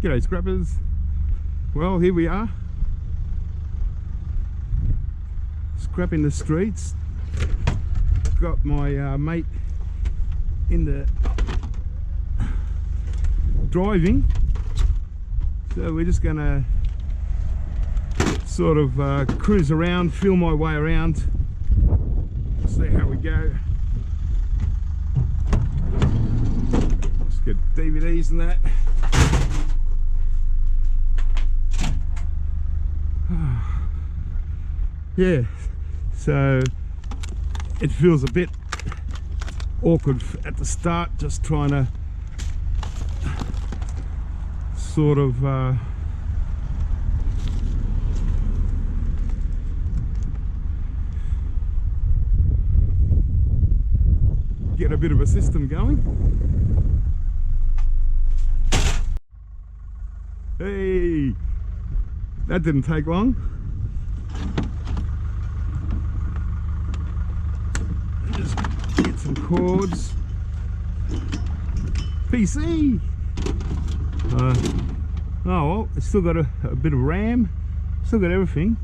G'day scrappers. Well, here we are, scrapping the streets. Got my mate in the driving, so we're just gonna sort of cruise around, feel my way around, see how we go. Just get DVDs and that. Yeah, so it feels a bit awkward at the start, just trying to sort of get a bit of a system going. Hey, that didn't take long. Just get some cords. PC. Oh well, it's still got a bit of RAM. Still got everything.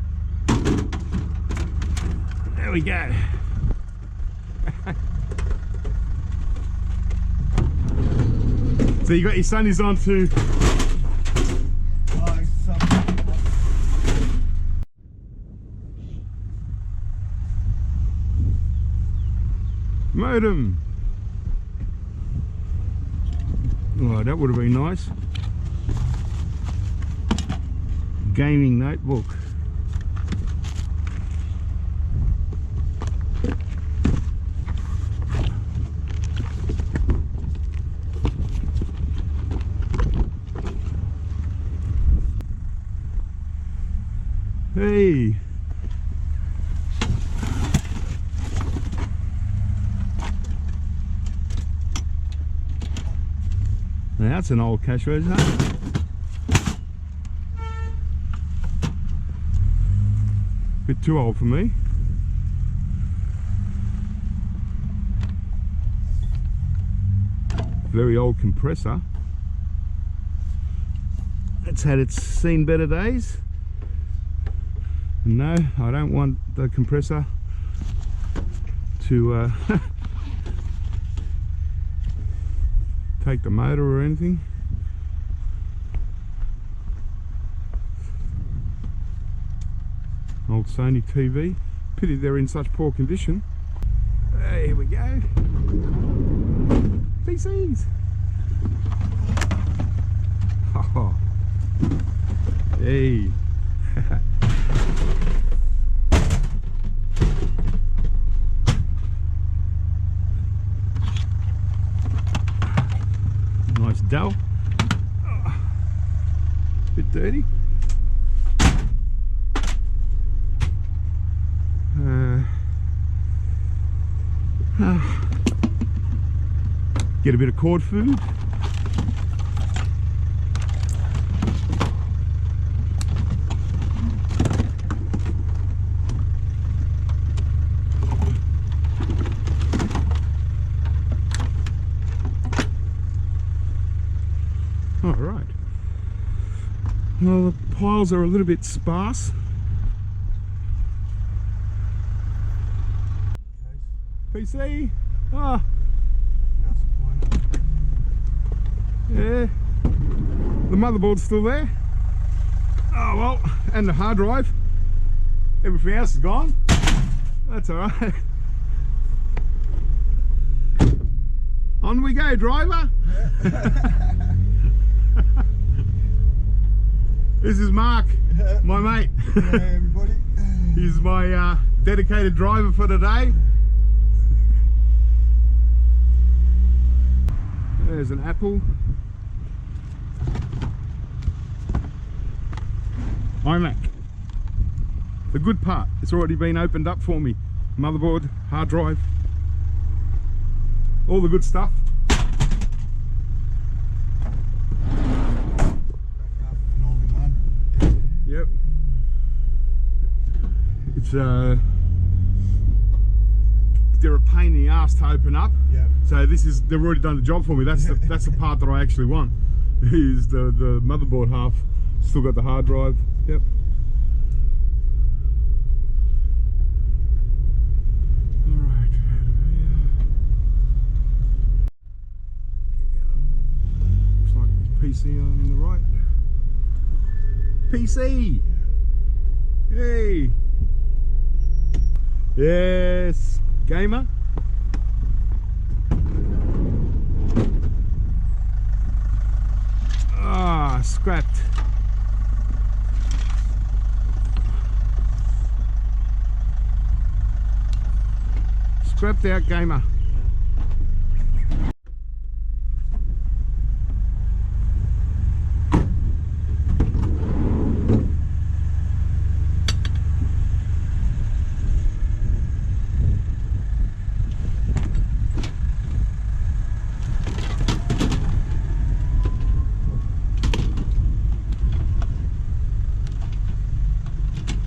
There we go. So you got your sunnies on too. Modem. Oh, that would have been nice. Gaming notebook. Hey. Now that's an old cash register. Bit too old for me. Very old compressor. It's had its seen better days. No, I don't want the compressor to take the motor or anything. Old Sony TV. Pity they're in such poor condition. Here we go. PCs. Oh. Hey. Nice Dell. Oh. Bit dirty. Get a bit of cord food. All right. Well, the piles are a little bit sparse. PC. Ah. Yeah. The motherboard's still there. Oh well, and the hard drive. Everything else is gone. That's all right. On we go, driver. This is Mark, my mate. Hello everybody. He's my dedicated driver for today. There's an Apple. Imac. The good part, it's already been opened up for me. Motherboard, hard drive, all the good stuff. Yep. It's they're a pain in the ass to open up. Yep. So this is, they've already done the job for me. That's the part that I actually want. Here's the motherboard half. Still got the hard drive. Yep. Alright, out of here. Looks like there's PC on the right. PC! Hey! Yes, gamer. Ah, scrapped. Scrapped out gamer.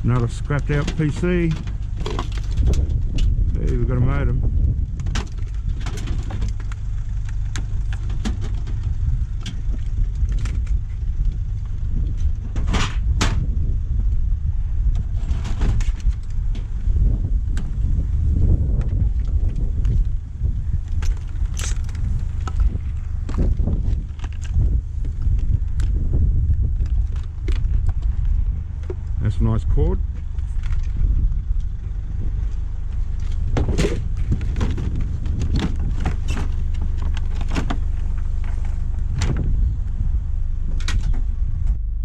Another scrapped out PC. Hey, we've got a modem. That's a nice cord.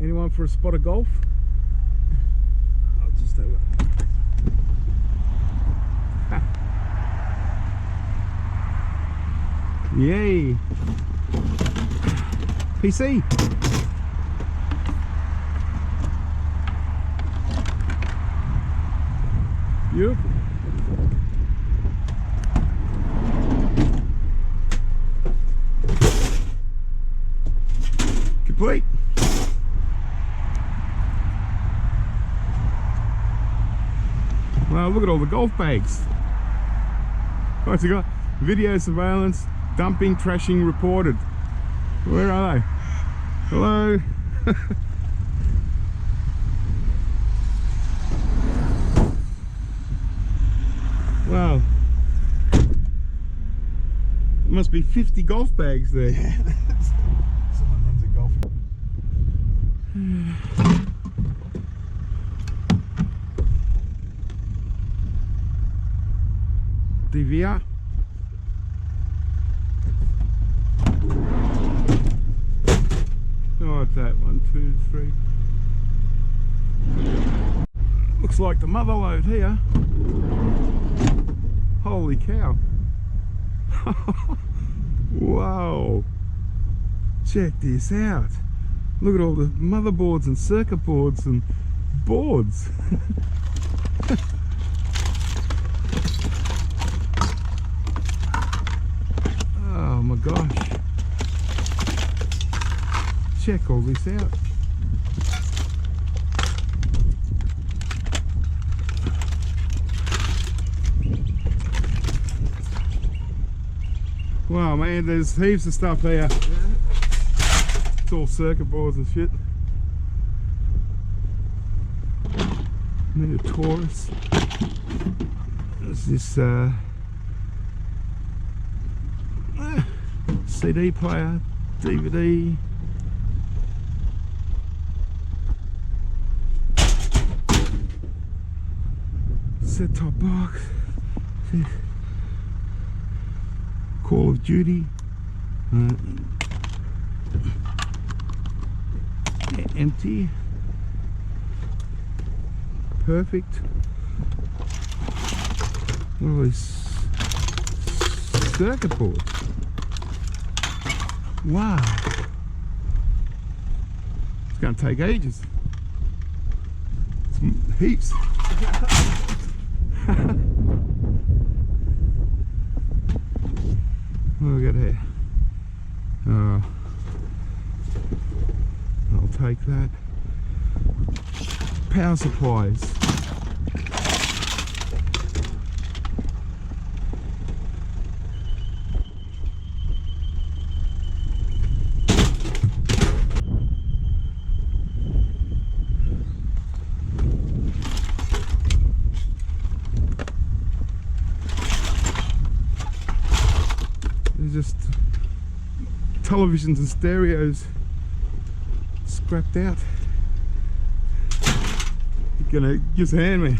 Anyone for a spot of golf? I'll just have it. Yay! PC! Beautiful. Complete. Wow, look at all the golf bags. What's it got? Video surveillance, dumping, trashing reported. Where are they? Hello? Wow. There must be 50 golf bags there. Yeah, someone runs a golf. DVR. Oh, what's that? 1, 2, 3. Looks like the mother load here. Holy cow. Wow. Check this out. Look at all the motherboards and circuit boards and boards. Oh my gosh. Check all this out. Wow, man, there's heaps of stuff here. It's all circuit boards and shit. Need a Taurus. There's this CD player, DVD. Set-top box. Call of Duty. Empty. Perfect. All these circuit boards. Wow. It's going to take ages. It's heaps. What do we got here? I'll take that. Power supplies. televisions and stereos scrapped out. You're gonna just hand me.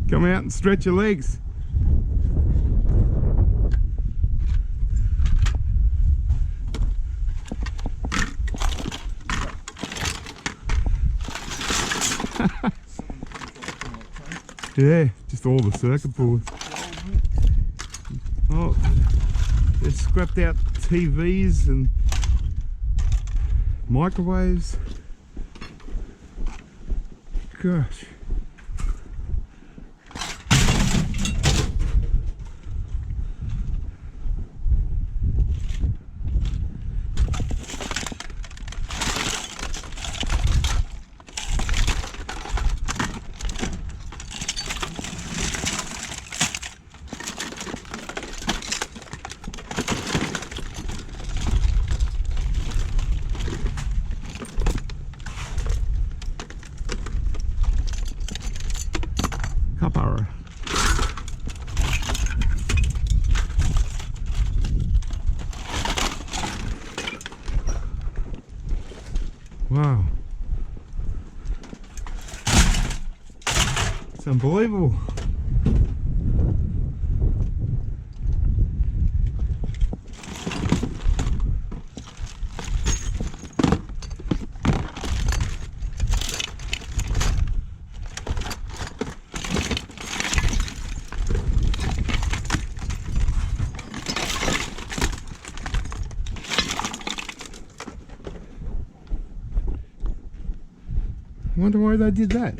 Come out and stretch your legs. Yeah, just all the circuit boards. Oh, they've scrapped out TVs and microwaves. Gosh. Copper. Wow. It's unbelievable. I wonder why they did that.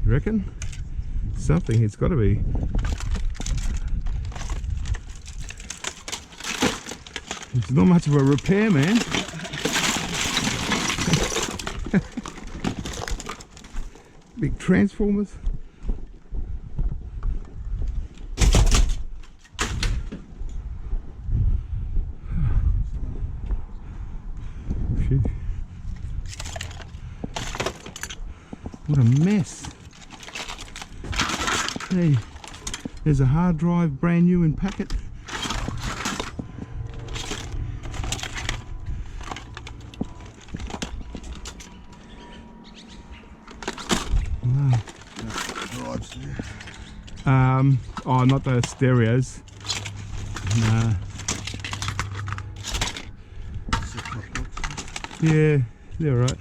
You reckon? Something, it's got to be. It's not much of a repair, man. Big transformers. What a mess. Hey, there's a hard drive brand new in packet. Wow. Drives there. Oh, not the stereos. Nah. Yeah, they're right.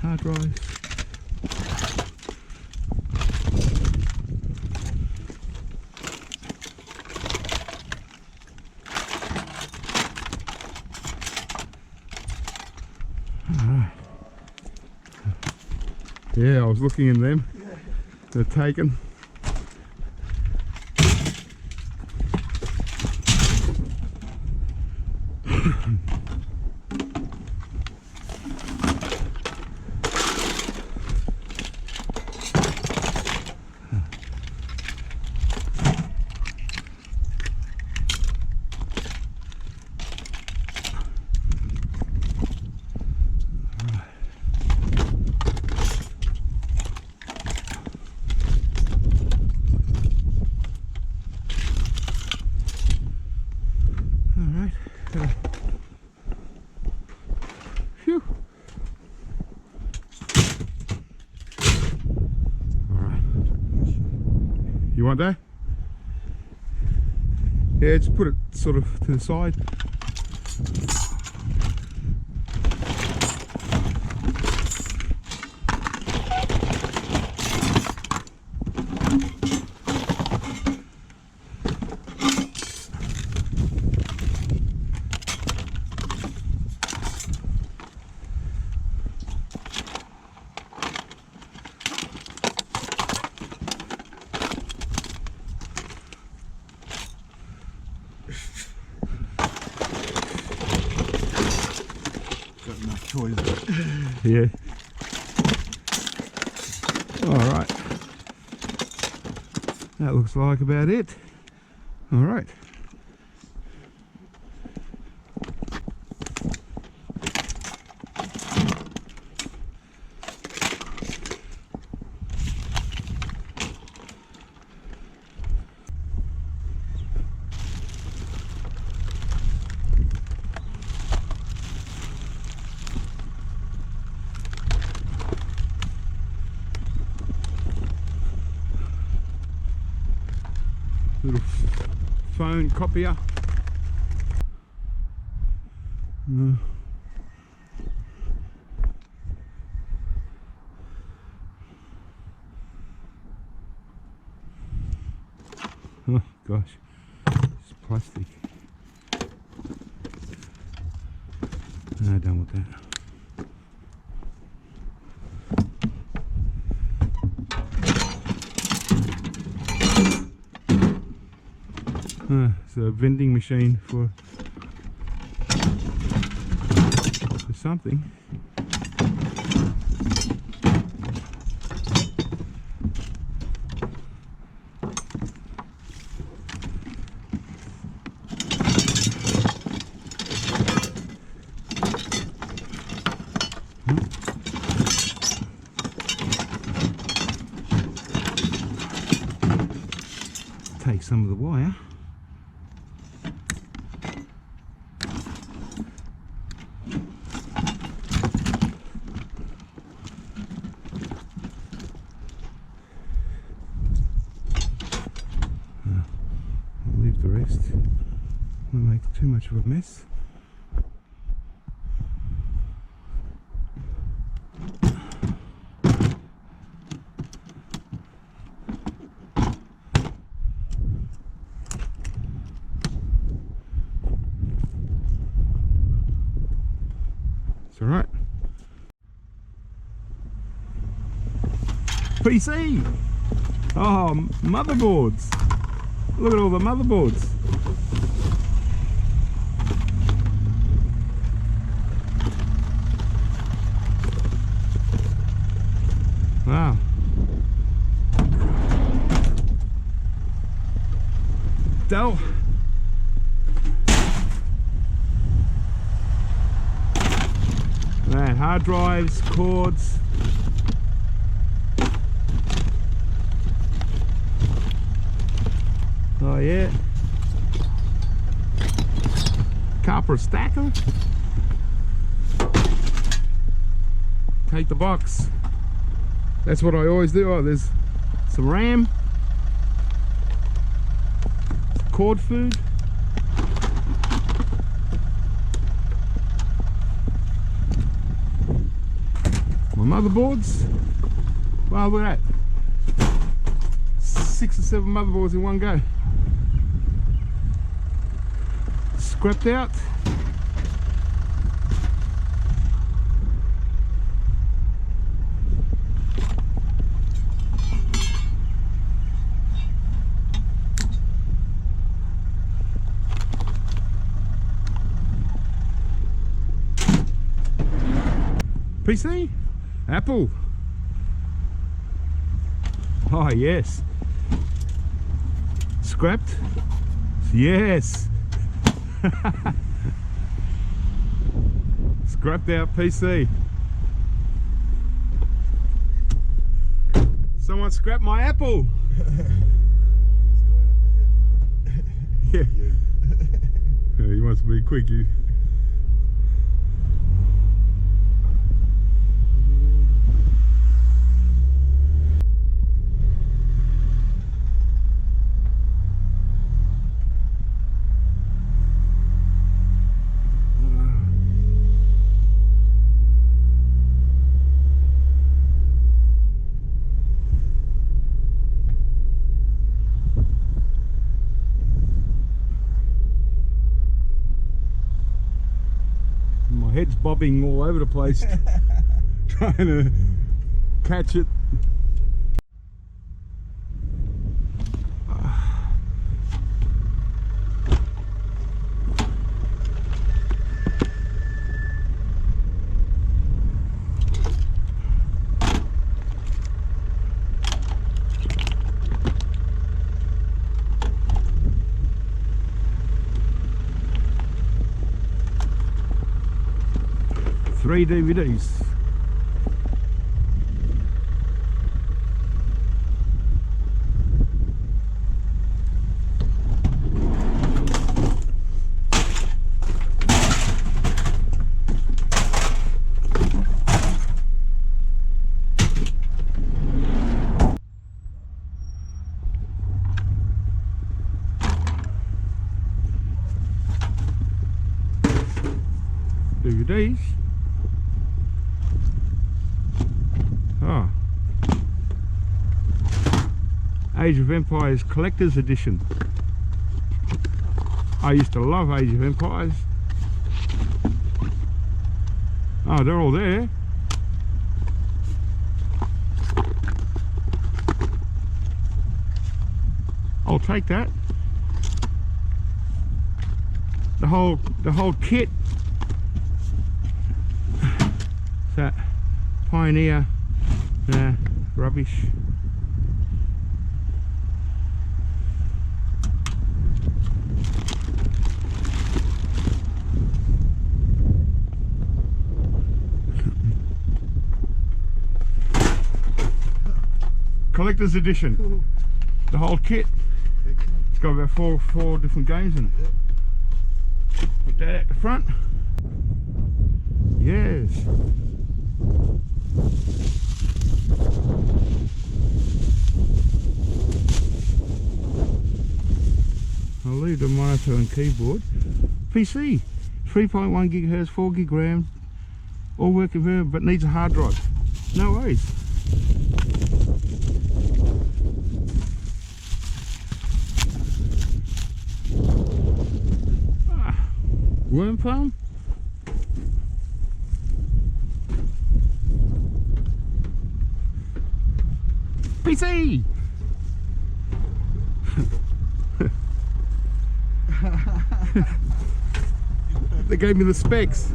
Hard drives. Alright. Yeah, I was looking in them. They're taken. Phew. Alright. You want that? Yeah, just put it sort of to the side. Yeah. Alright. That looks like about it. Alright. Little phone copier. Oh gosh, it's plastic. No, done with that. It's a vending machine for something. Take some of the wire. Leave the rest. Won't make too much of a mess. It's alright. PC! Oh, motherboards! Look at all the motherboards. Wow. Dell. Man, hard drives, cords. Oh yeah. Copper stacker. Take the box. That's what I always do. Oh, there's some RAM. Cord food. My motherboards. Wow, look at that. 6 or 7 motherboards in one go. Scrapped out. PC? Apple? Oh yes. Scrapped? Yes. Scrapped out PC. Someone scrapped my Apple. Yeah. Yeah, he wants to be quick. My head's bobbing all over the place trying to catch it. 3 DVDs. DVDs. Oh. Age of Empires Collector's Edition. I used to love Age of Empires. Oh, they're all there. I'll take that. The whole kit. That Pioneer, rubbish. Collector's edition. The whole kit. It's got about four different games in it. Put that at the front. Yes. I'll leave the monitor and keyboard. PC, 3.1 gigahertz, 4 gig RAM, all working very, but needs a hard drive. No worries. Worm farm. PC. They gave me the specs.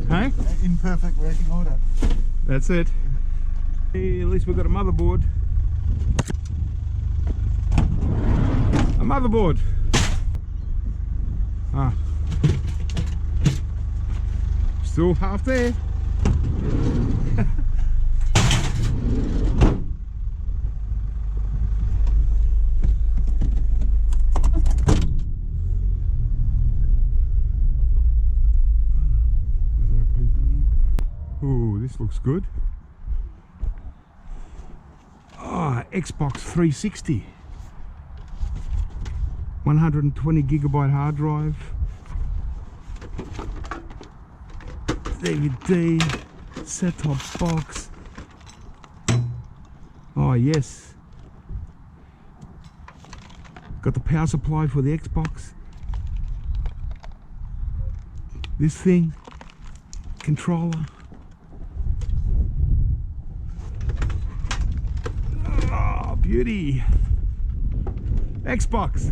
Hey? In perfect working order. That's it. Hey, at least we've got a motherboard. A motherboard. Ah. Still half there. Ooh, this looks good. Ah, Xbox 360. 120 gigabyte hard drive. DVD, set-top box. Oh yes. Got the power supply for the Xbox. This thing, controller. Oh, beauty. Xbox.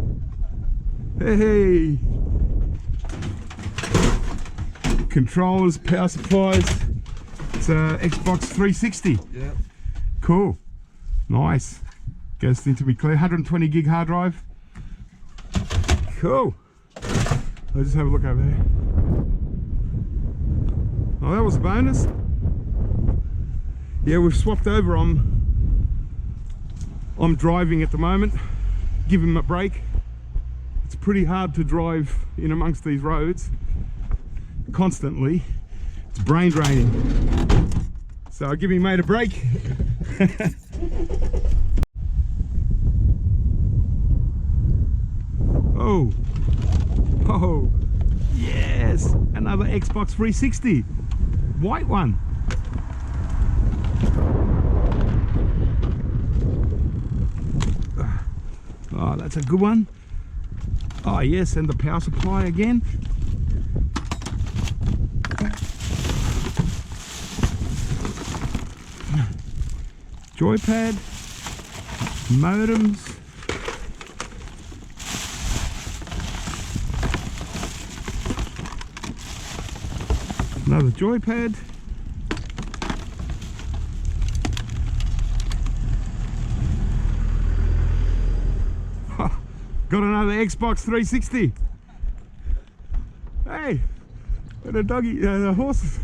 Hey. Controllers, power supplies. It's a Xbox 360. Yeah. Cool. Nice. Goes into me clear. 120 gig hard drive. Cool. Let's just have a look over there. Oh, that was a bonus. Yeah, we've swapped over. I'm driving at the moment. Give him a break. It's pretty hard to drive in amongst these roads constantly. It's brain draining. So I'll give him mate a break. Oh. Oh. Yes. Another Xbox 360. White one. Oh, that's a good one. Oh yes, and the power supply again. Joypad, modems, another joypad, got another Xbox 360. Hey, and a doggy, the horse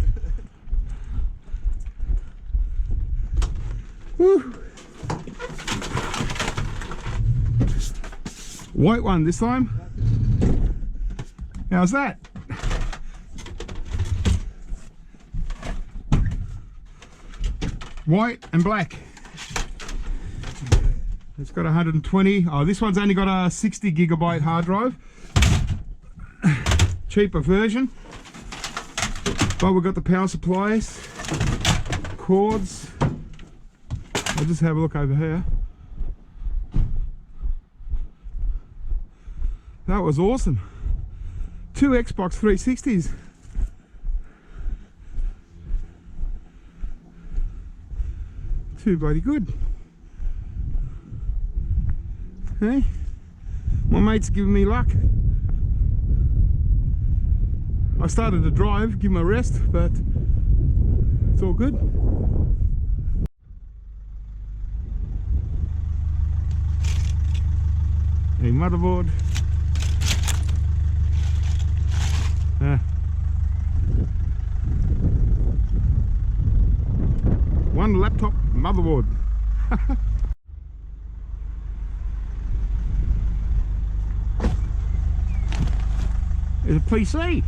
Woo. White one this time. How's that? White and black. It's got 120. Oh, this one's only got a 60 gigabyte hard drive. Cheaper version. But we've got the power supplies, cords. I'll just have a look over here. That was awesome. 2 Xbox 360s. Too bloody good. Hey, my mate's giving me luck. I started to drive, give him a rest, but it's all good. A motherboard. One laptop motherboard. It's a PC.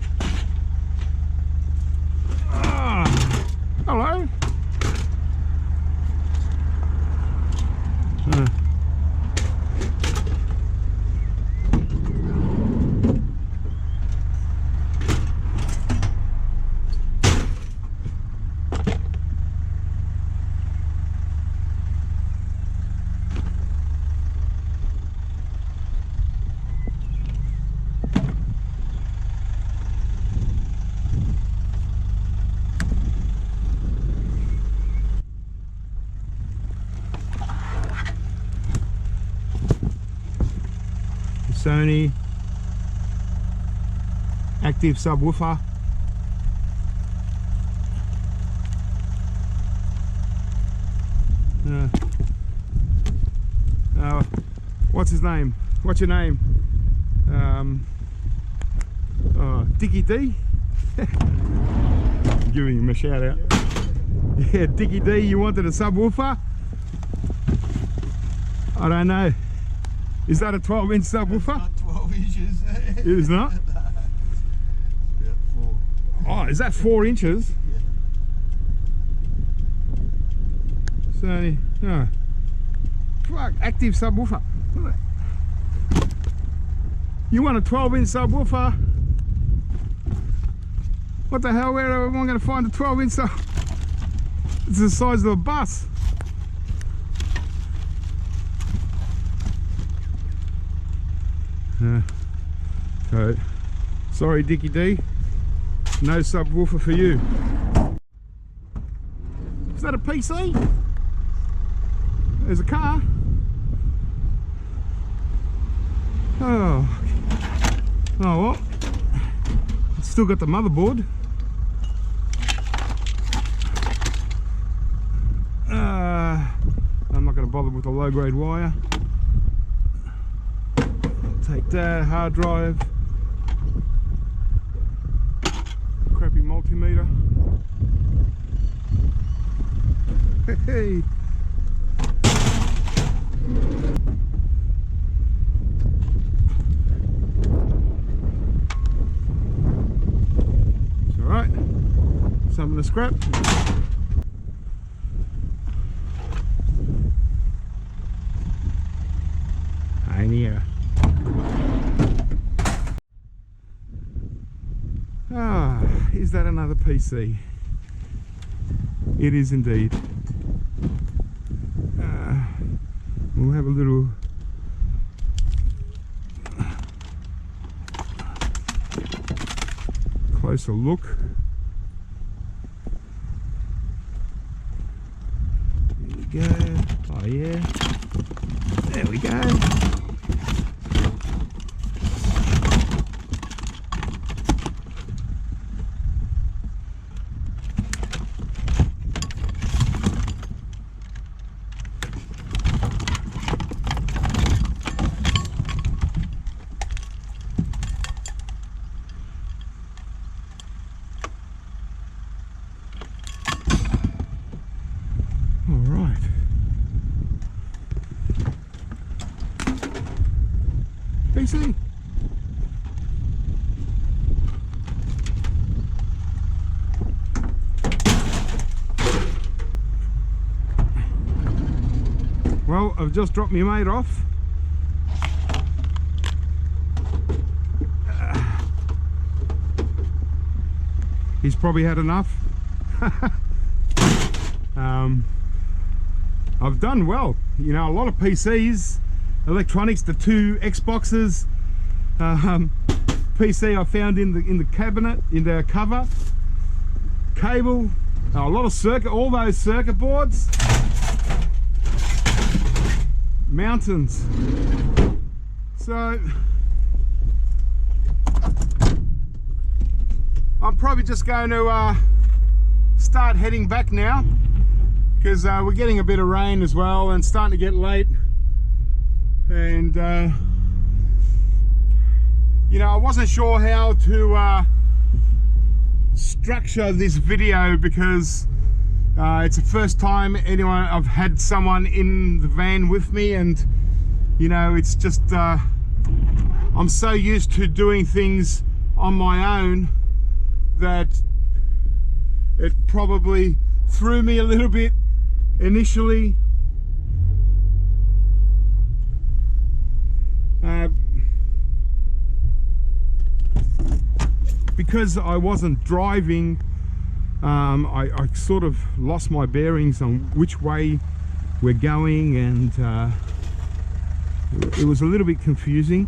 Ah, hello. Sony active subwoofer. What's his name? What's your name? Dickie D. Giving him a shout out. Yeah, Dickie D, you wanted a subwoofer? I don't know. Is that a 12-inch subwoofer? Not 12 inches. It is not? It's about 4. Oh, is that 4 inches? Yeah. Sony. Oh. Fuck, active subwoofer. You want a 12-inch subwoofer? What the hell, where am I going to find a 12-inch sub? It's the size of a bus. So, sorry Dickie D, no subwoofer for you. Is that a PC? There's a car. Oh well, it's still got the motherboard. I'm not going to bother with the low grade wire. Take that, hard drive, crappy multimeter. Hey. It's alright, something to scrap. I need. Is that another PC? It is indeed. We'll have a little closer look. There we go. Oh yeah. There we go. PC. Well, I've just dropped my mate off. He's probably had enough. I've done well. You know, a lot of PCs, electronics, the 2 Xboxes, PC I found in the cabinet, in the cover, cable, a lot of circuit, all those circuit boards, mountains. So I'm probably just going to start heading back now, because we're getting a bit of rain as well and starting to get late. And you know, I wasn't sure how to structure this video, because it's the first time I've had someone in the van with me, and you know, it's just I'm so used to doing things on my own that it probably threw me a little bit initially. Because I wasn't driving, I sort of lost my bearings on which way we're going, and it was a little bit confusing.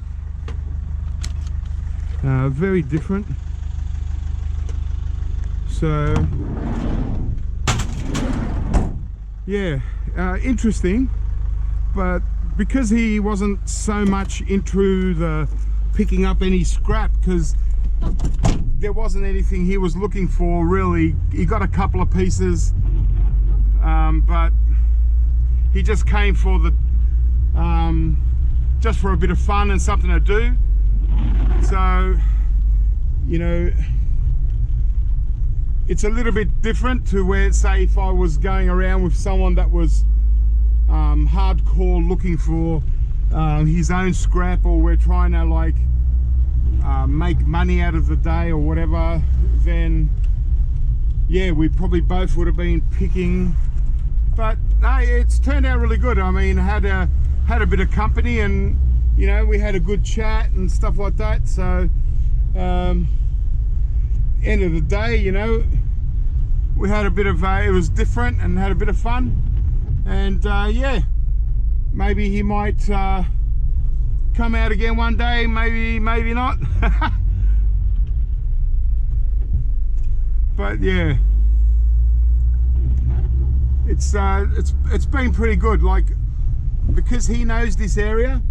Very different. So yeah, interesting, but because he wasn't so much into the picking up any scrap, because there wasn't anything he was looking for really. He got a couple of pieces, but he just came for the just for a bit of fun and something to do. So, you know, it's a little bit different to where, say, if I was going around with someone that was hardcore looking for his own scrap, or we're trying to like make money out of the day or whatever, then yeah, we probably both would have been picking. But no, it's turned out really good. I mean, had a bit of company, and you know, we had a good chat and stuff like that. So end of the day, you know, we had a bit of it was different and had a bit of fun. And yeah, maybe he might come out again one day, maybe not. But yeah, it's been pretty good, like, because he knows this area.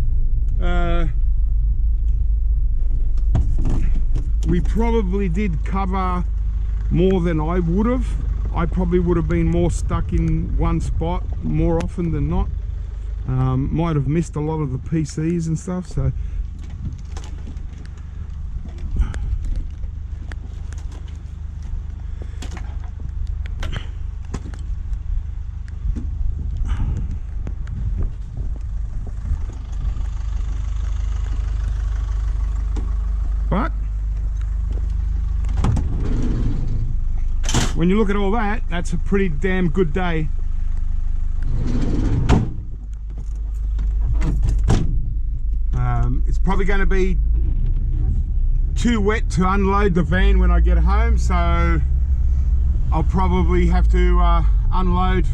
We probably did cover more than I would have. I probably would have been more stuck in one spot more often than not. Might have missed a lot of the PCs and stuff. So but when you look at all that, that's a pretty damn good day. It's probably going to be too wet to unload the van when I get home, so I'll probably have to unload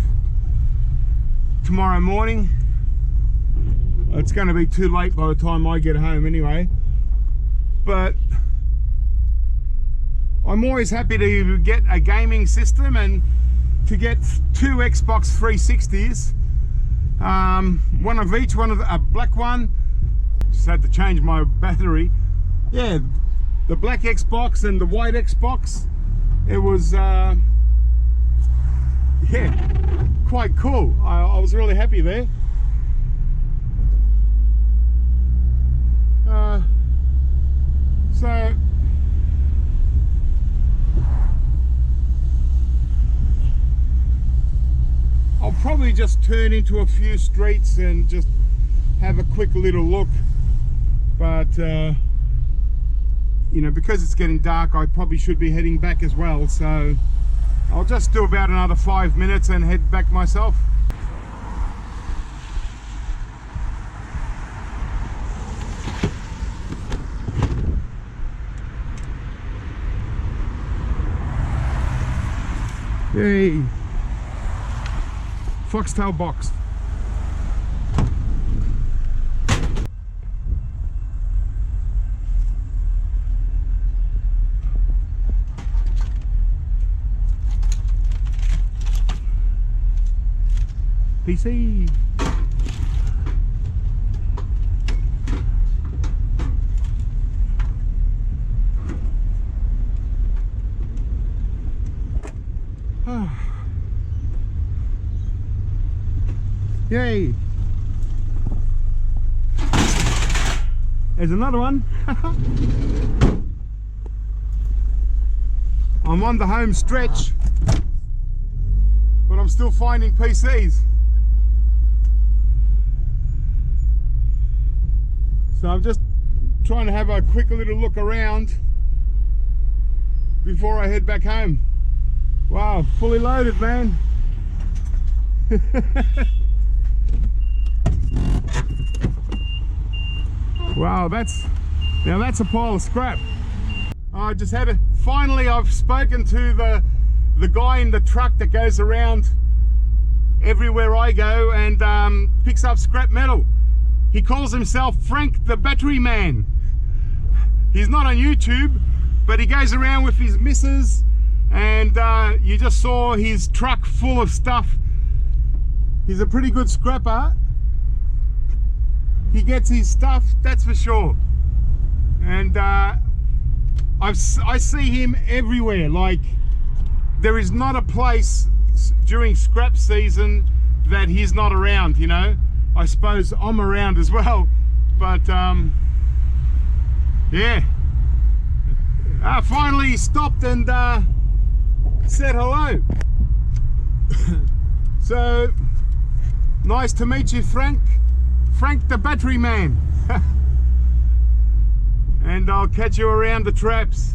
tomorrow morning. It's going to be too late by the time I get home anyway. But I'm always happy to get a gaming system and to get 2 Xbox 360s, one of each, a black one. Just had to change my battery. Yeah, the black Xbox and the white Xbox. It was yeah, quite cool. I was really happy there. So I'll probably just turn into a few streets and just have a quick little look but you know, because it's getting dark, I probably should be heading back as well, so I'll just do about another 5 minutes and head back myself. Yay! Foxtail box. PC. Yay! There's another one. I'm on the home stretch, but I'm still finding PCs. So I'm just trying to have a quick little look around before I head back home. Wow, fully loaded, man. Wow, that's a pile of scrap. I just had finally I've spoken to the guy in the truck that goes around everywhere I go and picks up scrap metal. He calls himself Frank the Battery Man. He's not on YouTube, but he goes around with his missus, and you just saw his truck full of stuff. He's a pretty good scrapper. He gets his stuff, that's for sure. And I see him everywhere. Like, there is not a place during scrap season that he's not around, you know. I suppose I'm around as well, but yeah. Finally he stopped and said hello. So, nice to meet you, Frank the Battery Man. And I'll catch you around the traps.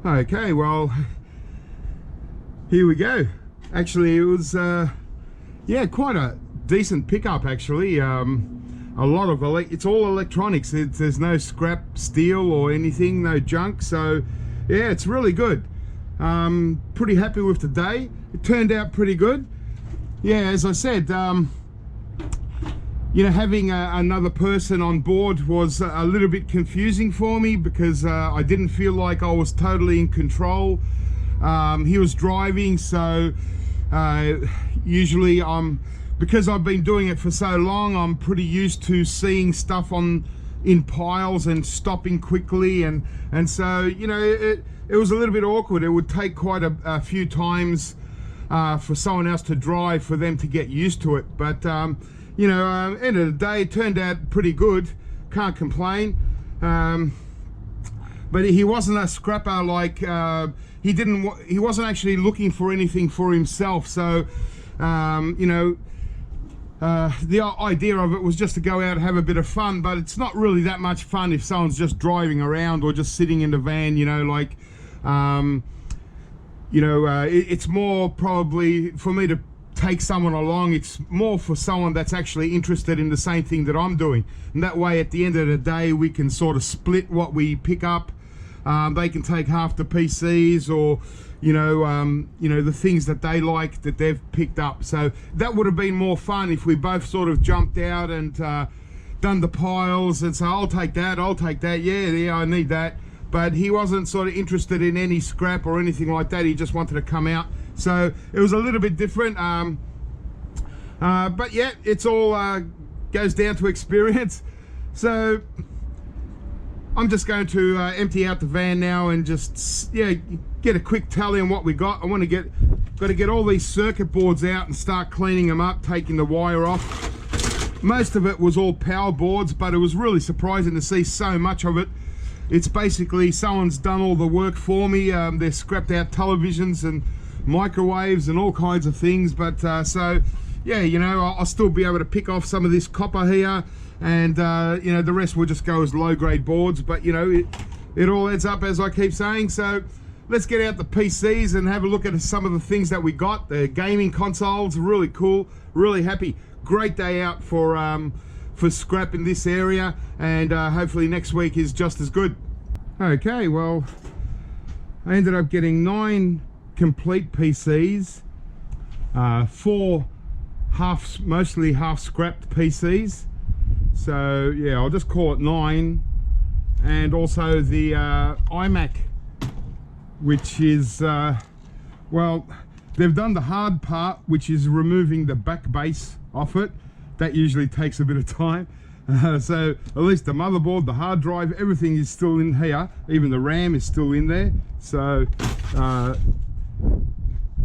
Okay, well, here we go. Actually, it was yeah, quite a decent pickup actually. A lot of it's all electronics. There's no scrap steel or anything, no junk, so yeah, it's really good. Pretty happy with the day. It turned out pretty good. Yeah, as I said, you know, having another person on board was a little bit confusing for me because I didn't feel like I was totally in control. He was driving, so usually because I've been doing it for so long, I'm pretty used to seeing stuff in piles and stopping quickly, and so, you know, it was a little bit awkward. It would take quite a few times for someone else to drive for them to get used to it, but you know, end of the day, it turned out pretty good. Can't complain. But he wasn't a scrapper. Like he wasn't actually looking for anything for himself. So you know, the idea of it was just to go out and have a bit of fun. But it's not really that much fun if someone's just driving around or just sitting in the van. You know, like you know, it's more probably for me to take someone along. It's more for someone that's actually interested in the same thing that I'm doing, and that way at the end of the day we can sort of split what we pick up. They can take half the PCs, or you know, the things that they like that they've picked up. So that would have been more fun if we both sort of jumped out and done the piles and say, I'll take that, yeah, I need that. But he wasn't sort of interested in any scrap or anything like that. He just wanted to come out. So it was a little bit different, but yeah, it's all goes down to experience. So I'm just going to empty out the van now and just, yeah, get a quick tally on what we got. I want to get all these circuit boards out and start cleaning them up, taking the wire off. Most of it was all power boards, but it was really surprising to see so much of it. It's basically someone's done all the work for me. They've scrapped out televisions and microwaves and all kinds of things, but so yeah, you know, I'll still be able to pick off some of this copper here, and you know, the rest will just go as low-grade boards. But you know, it all adds up, as I keep saying. So let's get out the PCs and have a look at some of the things that we got. The gaming consoles, really cool, really happy. Great day out for scrap in this area, and hopefully next week is just as good. Okay, well, I ended up getting 9 complete PCs, 4 mostly half scrapped PCs. So yeah, I'll just call it 9, and also the Imac, which is well, they've done the hard part, which is removing the back base off it. That usually takes a bit of time. So at least the motherboard, the hard drive, everything is still in here. Even the RAM is still in there. So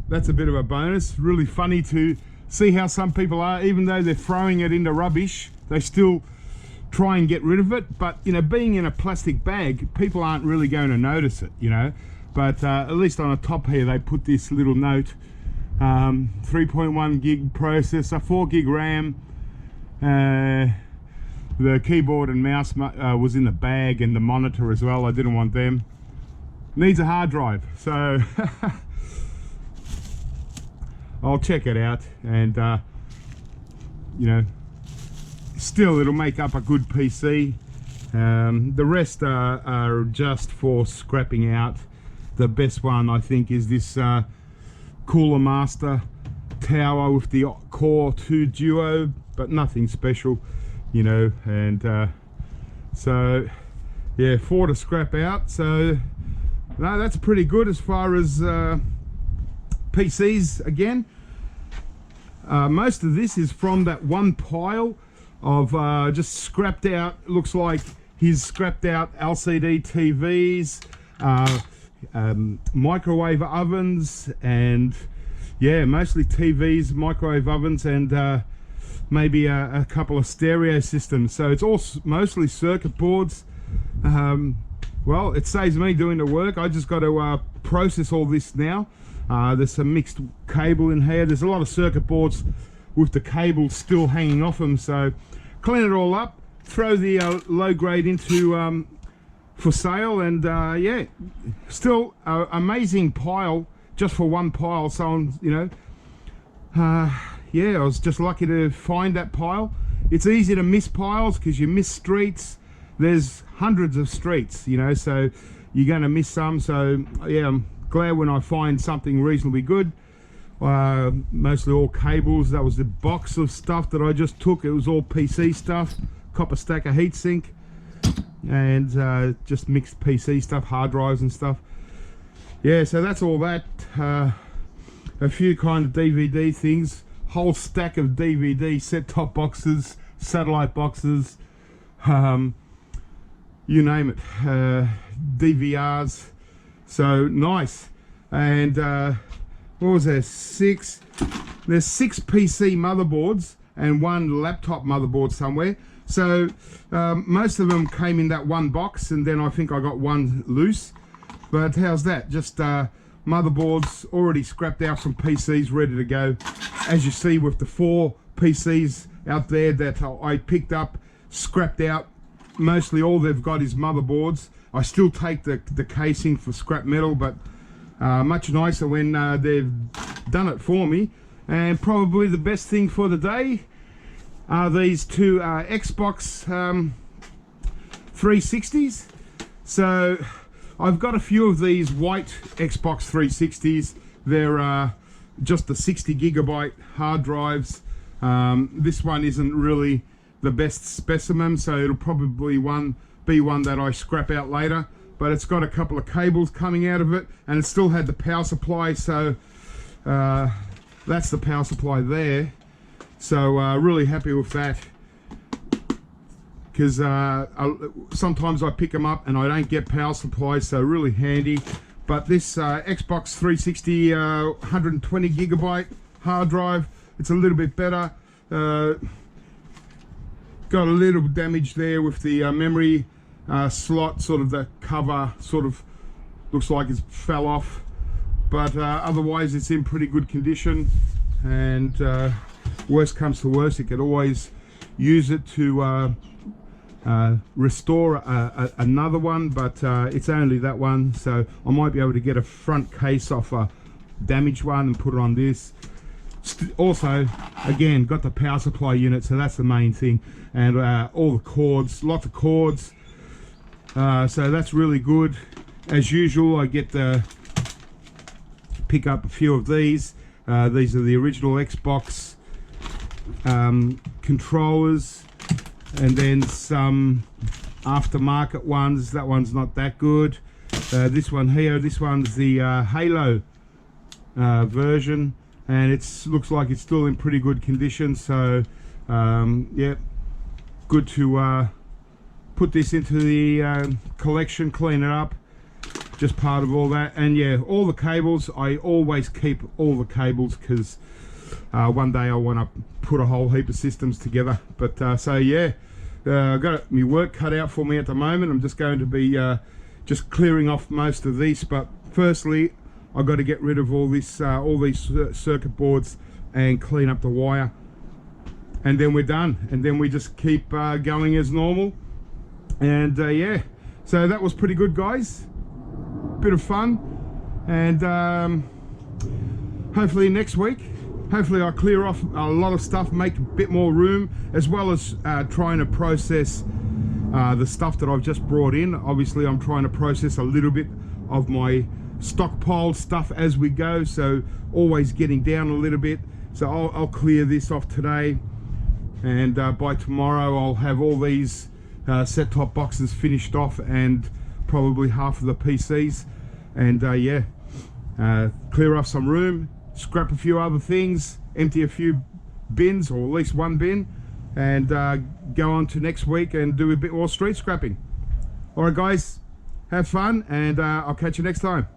that's a bit of a bonus. Really funny to see how some people are, even though they're throwing it into rubbish, they still try and get rid of it. But you know, being in a plastic bag, people aren't really going to notice it, you know. But at least on the top here, they put this little note: 3.1 gig processor, 4 gig RAM. The keyboard and mouse was in the bag, and the monitor as well. I didn't want them. Needs a hard drive, so I'll check it out, and you know, still it'll make up a good PC. The rest are just for scrapping out. The best one, I think, is this Cooler Master tower with the Core 2 Duo, but nothing special, you know. And so yeah, 4 to scrap out. So no, that's pretty good as far as PCs. Again, most of this is from that one pile of just scrapped out. Looks like he's scrapped out LCD TVs, microwave ovens, and yeah, mostly TVs, microwave ovens, and maybe a couple of stereo systems. So it's all mostly circuit boards. Well, it saves me doing the work. I just got to process all this now. There's some mixed cable in here. There's a lot of circuit boards with the cable still hanging off them. So clean it all up, throw the low grade into for sale, and yeah, still amazing pile just for one pile. So you know, yeah, I was just lucky to find that pile. It's easy to miss piles because you miss streets. There's hundreds of streets, you know, so you're going to miss some. So yeah, I'm glad when I find something reasonably good. Mostly all cables. That was the box of stuff that I just took. It was all PC stuff, copper stacker heatsink, and just mixed PC stuff, hard drives and stuff. Yeah, so that's all that. A few kind of DVD things, whole stack of DVD set-top boxes, satellite boxes, you name it, DVRs. So nice. And what was there? There's 6 PC motherboards and 1 laptop motherboard somewhere. So most of them came in that one box, and then I think I got 1 loose. But how's that? Just motherboards already scrapped out from PCs, ready to go. As you see with the 4 PCs out there that I picked up, scrapped out. Mostly all they've got is motherboards. I still take the casing for scrap metal, but much nicer when they've done it for me. And probably the best thing for the day are these 2 Xbox 360s. So I've got a few of these white Xbox 360s. They're just the 60 gigabyte hard drives. This one isn't really the best specimen, so it'll probably be one that I scrap out later. But it's got a couple of cables coming out of it, and it still had the power supply. So that's the power supply there. So really happy with that, because sometimes I pick them up and I don't get power supplies, so really handy. But this Xbox 360 120 gigabyte hard drive, it's a little bit better. Got a little damage there with the memory slot, sort of the cover sort of looks like it fell off, but otherwise it's in pretty good condition. And worst comes to worst, you could always use it to restore another one, but it's only that one, so I might be able to get a front case off a damaged one and put it on this. Also, again, got the power supply unit, so that's the main thing, and all the cords, lots of cords, so that's really good. As usual, I get to pick up a few of these. These are the original Xbox controllers, and then some aftermarket ones. That one's not that good. This one here, this one's the Halo version, and it looks like it's still in pretty good condition, so yeah, good to put this into the collection, clean it up, just part of all that. And yeah, all the cables, I always keep all the cables, because one day I want to put a whole heap of systems together. But so yeah, I've got my work cut out for me at the moment. I'm just going to be just clearing off most of these, but firstly I've got to get rid of all this all these circuit boards and clean up the wire, and then we're done, and then we just keep going as normal. And yeah, so that was pretty good, guys, bit of fun. And hopefully next week, hopefully I'll clear off a lot of stuff, make a bit more room, as well as trying to process the stuff that I've just brought in. Obviously I'm trying to process a little bit of my stockpiled stuff as we go, so always getting down a little bit. So I'll clear this off today, and by tomorrow I'll have all these set-top boxes finished off, and probably half of the PCs, and yeah, clear off some room, scrap a few other things, empty a few bins, or at least one bin, and go on to next week and do a bit more street scrapping. All right guys, have fun, and I'll catch you next time.